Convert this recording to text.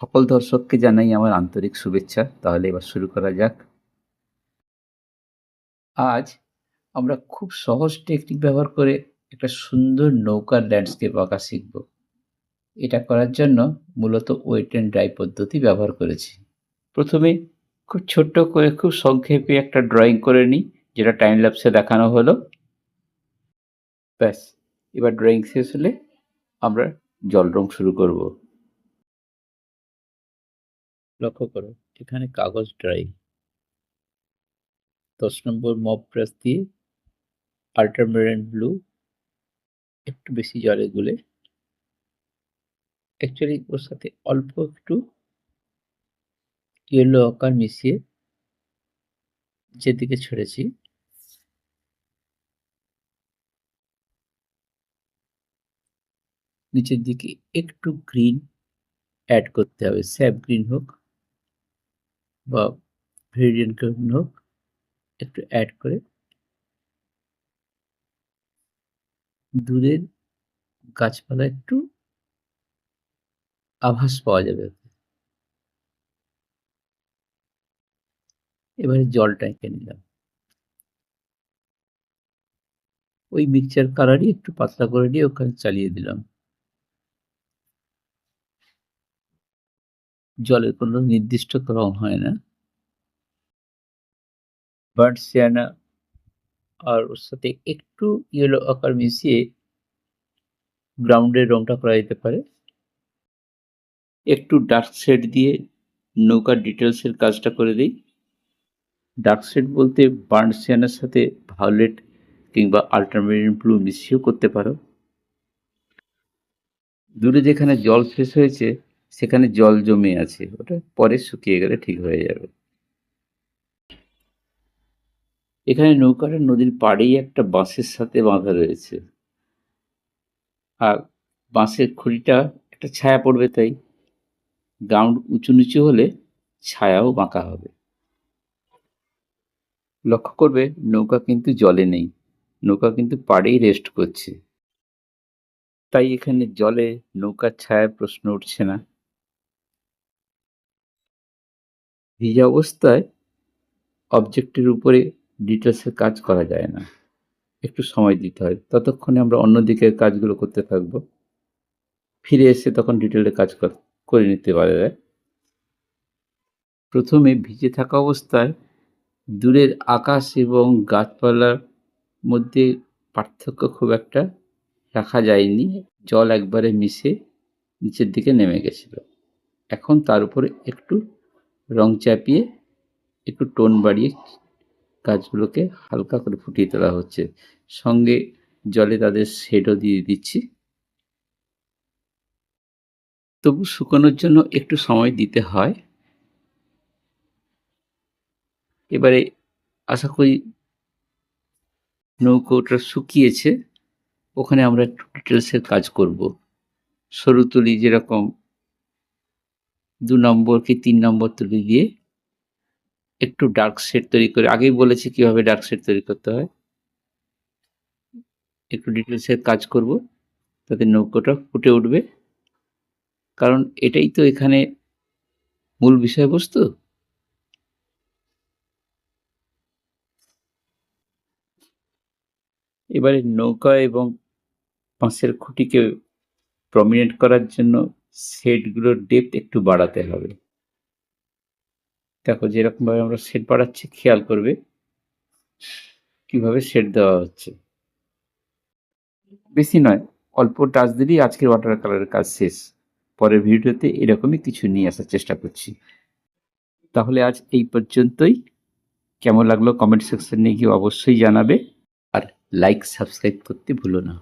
সকল দর্শককে জানাই আমার আন্তরিক শুভেচ্ছা। তাহলে এবার শুরু করা যাক। আজ আমরা খুব সহজ টেকনিক ব্যবহার করে একটা সুন্দর নৌকার ল্যান্ডস্কেপ আঁকা শিখব। এটা করার জন্য মূলত ওয়েট অ্যান্ড ড্রাই পদ্ধতি ব্যবহার করেছি। প্রথমে খুব ছোট্ট করে খুব সংক্ষেপে একটা ড্রয়িং করে নিই, যেটা টাইম ল্যাপসে দেখানো হলো। ব্যাস, এবার ড্রয়িং শেষ হলে আমরা জল রং শুরু করব। লক্ষ্য করো, এখানে কাগজ ড্রয়িং 10 নম্বর মপ ব্রাশ দিয়ে আল্ট্রামেরিন ব্লু একটু বেশি জলে গুলে অ্যাকচুয়ালি ওর সাথে অল্প একটু ইয়েলো আকার মিশিয়ে যেদিকে ছড়েছি নিচের দিকে একটু গ্রিন অ্যাড করতে হবে। স্যাপ গ্রিন হোক বা ভেরিডিয়ান গ্রিন হোক, একটু অ্যাড করে দূরের গাছপালা একটু আভাস পাওয়া যাবে। এবারে জলটা এঁকে নিলাম, ওই মিক্সচার কালারই একটু পাতলা করে নিয়ে ওখানে চালিয়ে দিলাম। জলের কোনো নির্দিষ্ট রং হয় না, বার্ড সিয়ানা আর ওর সাথে একটু ইয়েলো আকার মিশিয়ে গ্রাউন্ডের রংটা করা যেতে পারে। একটু ডার্ক শেড দিয়ে নৌকার ডিটেলসের কাজটা করে দিই। ডার্ক শেড বলতে বার্ন সিয়ানার সাথে ভায়োলেট কিংবা আল্ট্রামেরিন ব্লু মিশিয়েও করতে পারো। দূরে যেখানে জল শেষ হয়েছে সেখানে জল জমে আছে, ওটা পরে শুকিয়ে গেলে ঠিক হয়ে যাবে। এখানে নৌকাটা নদীর পাড়েই একটা বাঁশের সাথে বাঁধা রয়েছে, আর বাঁশের খুঁড়িটা একটা ছায়া পড়বে, তাই গ্রাউন্ড উঁচু নিচু হলে ছায়াও বাঁকা হবে। লক্ষ্য করবে নৌকা কিন্তু জলে নেই, নৌকা কিন্তু পাড়েই রেস্ট করছে, তাই এখানে জলে নৌকার ছায়ার প্রশ্ন উঠছে না। ভিজা অবস্থায় অবজেক্টের উপরে ডিটেলসের কাজ করা যায় না, একটু সময় দিতে হয়। ততক্ষণে আমরা অন্য দিকের কাজগুলো করতে থাকবো, ফিরে এসে তখন ডিটেলে কাজ করে নিতে পারা যায়। প্রথমে ভিজে থাকা অবস্থায় দূরের আকাশ এবং গাছপালার মধ্যে পার্থক্য খুব একটা রাখা যায়নি, জল একবারে মিশে নিচের দিকে নেমে গেছিল। এখন তার উপরে একটু রং চাপিয়ে একটু টোন বাড়িয়ে গাছগুলোকে হালকা করে ফুটিয়ে তোলা হচ্ছে, সঙ্গে জলে তাদের শেডও দিয়ে দিচ্ছি। তবু শুকানোর জন্য একটু সময় দিতে হয়। এবারে আশা করি নৌকোটা শুকিয়েছে, ওখানে আমরা একটু ডিটেলসের কাজ করব। সরু তুলি যেরকম 2 নম্বর কি 3 নম্বর তুলি দিয়ে একটু ডার্ক শেড তৈরি করে, আগেই বলেছি কিভাবে ডার্ক শেড তৈরি করতে হয়। একটু ডিটেলসের কাজ করব, তাতে নৌকোটা ফুটে উঠবে, কারণ এটাই তো এখানে মূল বিষয়বস্তু। এবারে নৌকা এবং বাঁশের খুঁটিকে প্রমিনেন্ট করার জন্য শেডগুলোর ডেপথ একটু বাড়াতে হবে। দেখো যেরকমভাবে আমরা শেড বাড়াচ্ছি, খেয়াল করবে কিভাবে শেড দেওয়া হচ্ছে। বেশি নয়, অল্প টাচ দিলেই আজকের ওয়াটার কালারের কাজ শেষ। পরের ভিডিওতে এরকমই কিছু নিয়ে আসার চেষ্টা করছি। তাহলে আজ এই পর্যন্তই। কেমন লাগলো কমেন্ট সেকশনে গিয়ে অবশ্যই জানাবে, আর লাইক সাবস্ক্রাইব করতে ভুলো না।